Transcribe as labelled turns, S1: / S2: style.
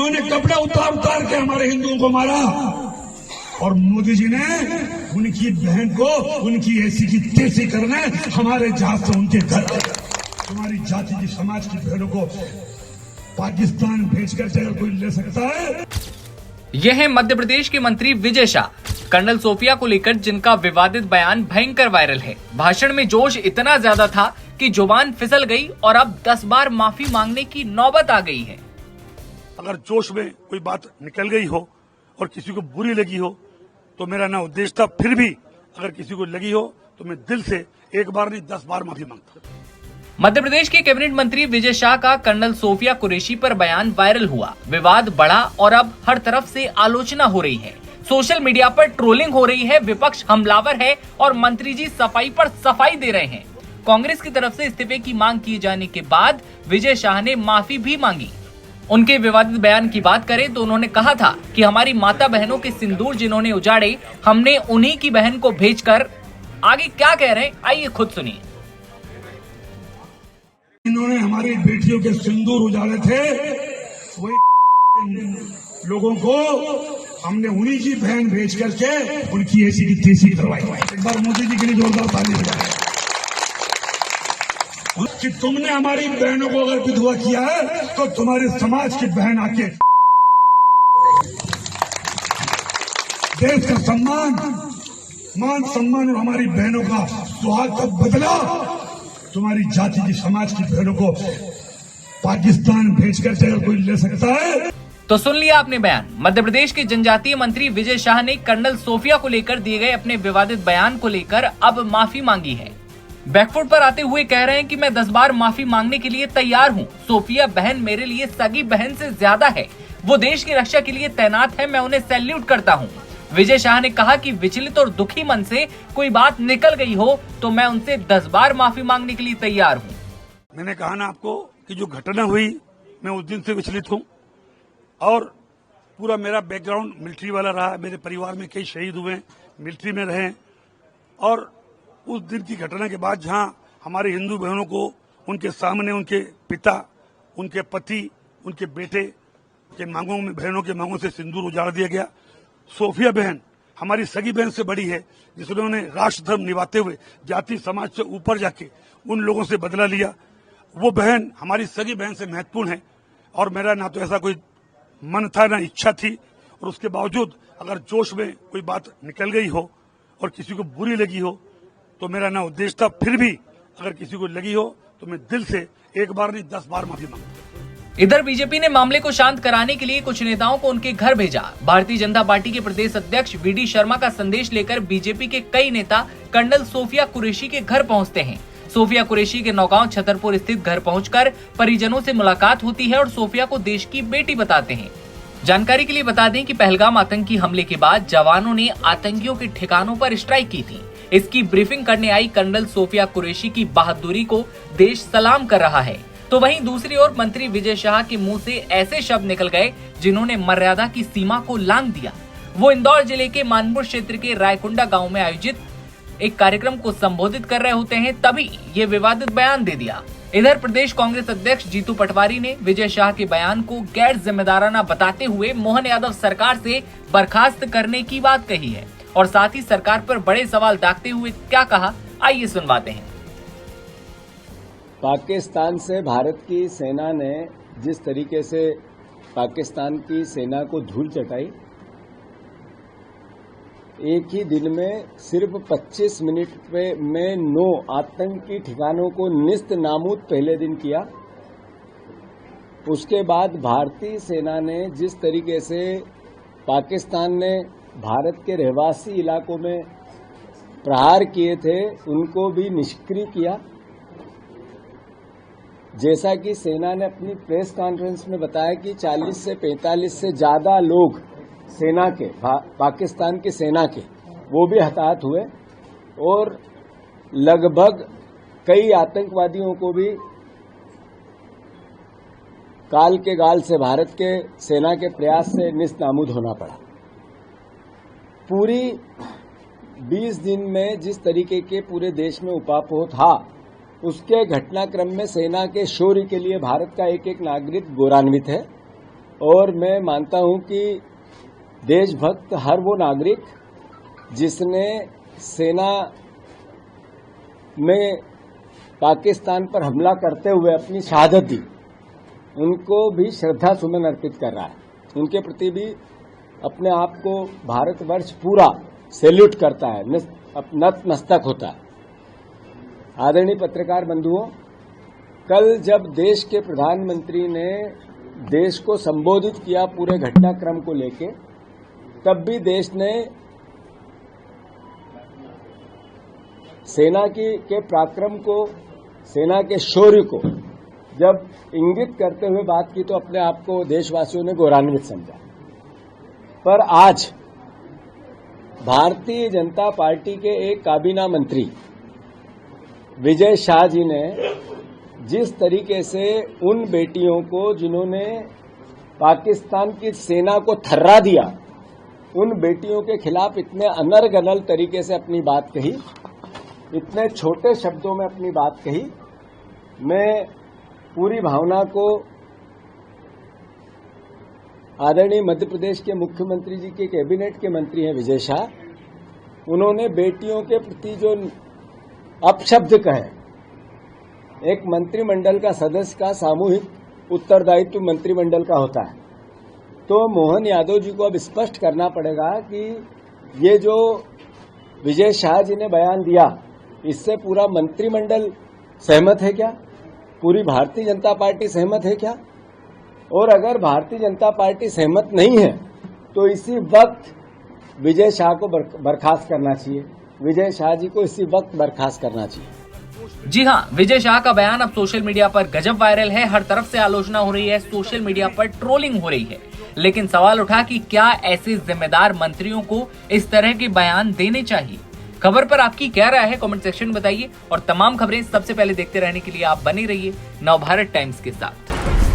S1: उन्होंने कपड़े उतार उतार के हमारे हिंदुओं को मारा, और मोदी जी ने उनकी बहन को उनकी ऐसी की तैसी करने हमारे जहाज से उनके घर, हमारी जाति की समाज की बहनों को पाकिस्तान भेजकर अगर कोई ले सकता है।
S2: यह है मध्य प्रदेश के मंत्री विजय शाह, कर्नल सोफिया को लेकर जिनका विवादित बयान भयंकर वायरल है। भाषण में जोश इतना ज्यादा था कि जुबान फिसल गई और अब 10 बार माफी मांगने की नौबत आ गई है।
S1: अगर जोश में कोई बात निकल गई हो और किसी को बुरी लगी हो तो मेरा ना उद्देश्य था, फिर भी अगर किसी को लगी हो तो मैं दिल से एक बार नहीं 10 बार माफी मांगता हूं।
S2: मध्य प्रदेश के कैबिनेट मंत्री विजय शाह का कर्नल सोफिया कुरैशी पर बयान वायरल हुआ, विवाद बढ़ा और अब हर तरफ से आलोचना हो रही है। सोशल मीडिया पर ट्रोलिंग हो रही है, विपक्ष हमलावर है और मंत्री जी सफाई पर सफाई दे रहे हैं। कांग्रेस की तरफ से इस्तीफे की मांग किए जाने के बाद विजय शाह ने माफी भी मांगी। उनके विवादित बयान की बात करें तो उन्होंने कहा था कि हमारी माता बहनों के सिंदूर जिन्होंने उजाड़े, हमने उन्हीं की बहन को भेजकर। आगे क्या कह रहे हैं आइए खुद सुनिए।
S1: इन्होंने हमारी बेटियों के सिंदूर उजाड़े थे, वही लोगों को हमने उन्हीं की बहन भेज करके उनकी ऐसी की तैसी करवाई। एक बार मोदी जी के लिए जोरदार ताली बजाएं कि तुमने हमारी बहनों को अगर विधवा किया है तो तुम्हारे समाज की बहन आके देश का सम्मान, मान सम्मान और हमारी बहनों का सुहाग का बदला तुम्हारी जाति की समाज की बहनों को पाकिस्तान भेजकर अगर कोई ले सकता है।
S2: तो सुन लिया आपने बयान। मध्य प्रदेश के जनजातीय मंत्री विजय शाह ने कर्नल सोफिया को लेकर दिए गए अपने विवादित बयान को लेकर अब माफी मांगी है। बैकफुट पर आते हुए कह रहे हैं कि मैं 10 बार माफी मांगने के लिए तैयार हूं। सोफिया बहन मेरे लिए सगी बहन से ज्यादा है, वो देश की रक्षा के लिए तैनात है, मैं उन्हें सैल्यूट करता हूं। विजय शाह ने कहा कि विचलित और दुखी मन से कोई बात निकल गई हो तो मैं उनसे 10 बार माफी मांगने के लिए तैयार हूं।
S1: मैंने कहा ना आपको कि जो घटना हुई मैं उस दिन से विचलित हूं और पूरा मेरा बैकग्राउंड मिलिट्री वाला रहा। मेरे परिवार में कई शहीद हुए, मिलिट्री में रहे, और उस दिन की घटना के बाद जहां हमारे हिंदू बहनों को उनके सामने उनके पिता, उनके पति, उनके बेटे के मांगों में, बहनों के मांगों से सिंदूर उजाड़ दिया गया। सोफिया बहन हमारी सगी बहन से बड़ी है, जिन्होंने राष्ट्र धर्म निभाते हुए जाति समाज से ऊपर जाके उन लोगों से बदला लिया। वो बहन हमारी सगी बहन से महत्वपूर्ण है और मेरा ना तो ऐसा कोई मन था ना इच्छा थी, और उसके बावजूद अगर जोश में कोई बात निकल गई हो और किसी को बुरी लगी हो तो मेरा ना उद्देश्य था, फिर भी अगर किसी को लगी हो तो मैं दिल से एक बार नहीं 10 बार माफी मांगता हूं।
S2: इधर बीजेपी ने मामले को शांत कराने के लिए कुछ नेताओं को उनके घर भेजा। भारतीय जनता पार्टी के प्रदेश अध्यक्ष वीडी शर्मा का संदेश लेकर बीजेपी के कई नेता कर्नल सोफिया कुरैशी के घर पहुंचते हैं। सोफिया कुरैशी के नौगांव छतरपुर स्थित घर पहुंचकर परिजनों से मुलाकात होती है और सोफिया को देश की बेटी बताते हैं। जानकारी के लिए बता दें कि पहलगाम आतंकी हमले के बाद जवानों ने आतंकियों के ठिकानों पर स्ट्राइक की थी। इसकी ब्रीफिंग करने आई कर्नल सोफिया कुरैशी की बहादुरी को देश सलाम कर रहा है। तो वहीं दूसरी ओर मंत्री विजय शाह के मुंह से ऐसे शब्द निकल गए जिन्होंने मर्यादा की सीमा को लांघ दिया। वो इंदौर जिले के मानपुर क्षेत्र के रायकुंडा गांव में आयोजित एक कार्यक्रम को संबोधित कर रहे होते हैं, तभी ये विवादित बयान दे दिया। इधर प्रदेश कांग्रेस अध्यक्ष जीतू पटवारी ने विजय शाह के बयान को गैर जिम्मेदाराना बताते हुए मोहन यादव सरकार से बर्खास्त करने की बात कही है और साथ ही सरकार पर बड़े सवाल दागते हुए क्या कहा, आइए सुनवाते हैं।
S3: पाकिस्तान से भारत की सेना ने जिस तरीके से पाकिस्तान की सेना को धूल चटाई, एक ही दिन में सिर्फ 25 मिनट में 9 आतंकी ठिकानों को निस्त नाबूद पहले दिन किया। उसके बाद भारतीय सेना ने जिस तरीके से पाकिस्तान ने भारत के रहवासी इलाकों में प्रहार किए थे उनको भी निष्क्रिय किया। जैसा कि सेना ने अपनी प्रेस कॉन्फ्रेंस में बताया कि 40 से 45 से ज्यादा लोग सेना के, पाकिस्तान की सेना के, वो भी हताहत हुए और लगभग कई आतंकवादियों को भी काल के गाल से भारत के सेना के प्रयास से निस्तनाबूद होना पड़ा। पूरी 20 दिन में जिस तरीके के पूरे देश में उपापोह था, उसके घटनाक्रम में सेना के शौर्य के लिए भारत का एक एक नागरिक गौरवान्वित है और मैं मानता हूं कि देशभक्त हर वो नागरिक जिसने सेना में पाकिस्तान पर हमला करते हुए अपनी शहादत दी, उनको भी श्रद्धा सुमन अर्पित कर रहा है। उनके प्रति भी अपने आप को भारतवर्ष पूरा सैल्यूट करता है, नतमस्तक होता है। आदरणीय पत्रकार बंधुओं, कल जब देश के प्रधानमंत्री ने देश को संबोधित किया पूरे घटनाक्रम को लेके, तब भी देश ने सेना के पराक्रम को, सेना के शौर्य को जब इंगित करते हुए बात की तो अपने आप को देशवासियों ने गौरवान्वित समझा। पर आज भारतीय जनता पार्टी के एक काबीना मंत्री विजय शाह जी ने जिस तरीके से उन बेटियों को जिन्होंने पाकिस्तान की सेना को थर्रा दिया, उन बेटियों के खिलाफ इतने अनर्गल तरीके से अपनी बात कही, इतने छोटे शब्दों में अपनी बात कही, मैं पूरी भावना को आदरणीय मध्य प्रदेश के मुख्यमंत्री जी के कैबिनेट के मंत्री हैं विजय शाह, उन्होंने बेटियों के प्रति जो अपशब्द कहे, एक मंत्रिमंडल का सदस्य का सामूहिक उत्तरदायित्व मंत्रिमंडल का होता है, तो मोहन यादव जी को अब स्पष्ट करना पड़ेगा कि ये जो विजय शाह जी ने बयान दिया, इससे पूरा मंत्रिमंडल सहमत है क्या? पूरी भारतीय जनता पार्टी सहमत है क्या? और अगर भारतीय जनता पार्टी सहमत नहीं है तो इसी वक्त विजय शाह को बर्खास्त करना चाहिए। विजय शाह जी को इसी वक्त बर्खास्त करना चाहिए।
S2: जी हां, विजय शाह का बयान अब सोशल मीडिया पर गजब वायरल है। हर तरफ से आलोचना हो रही है, सोशल मीडिया पर ट्रोलिंग हो रही है। लेकिन सवाल उठा कि क्या ऐसे जिम्मेदार मंत्रियों को इस तरह के बयान देने चाहिए? खबर पर आपकी क्या राय है, कमेंट सेक्शन में बताइए। और तमाम खबरें सबसे पहले देखते रहने के लिए आप बने रहिए नवभारत टाइम्स के साथ।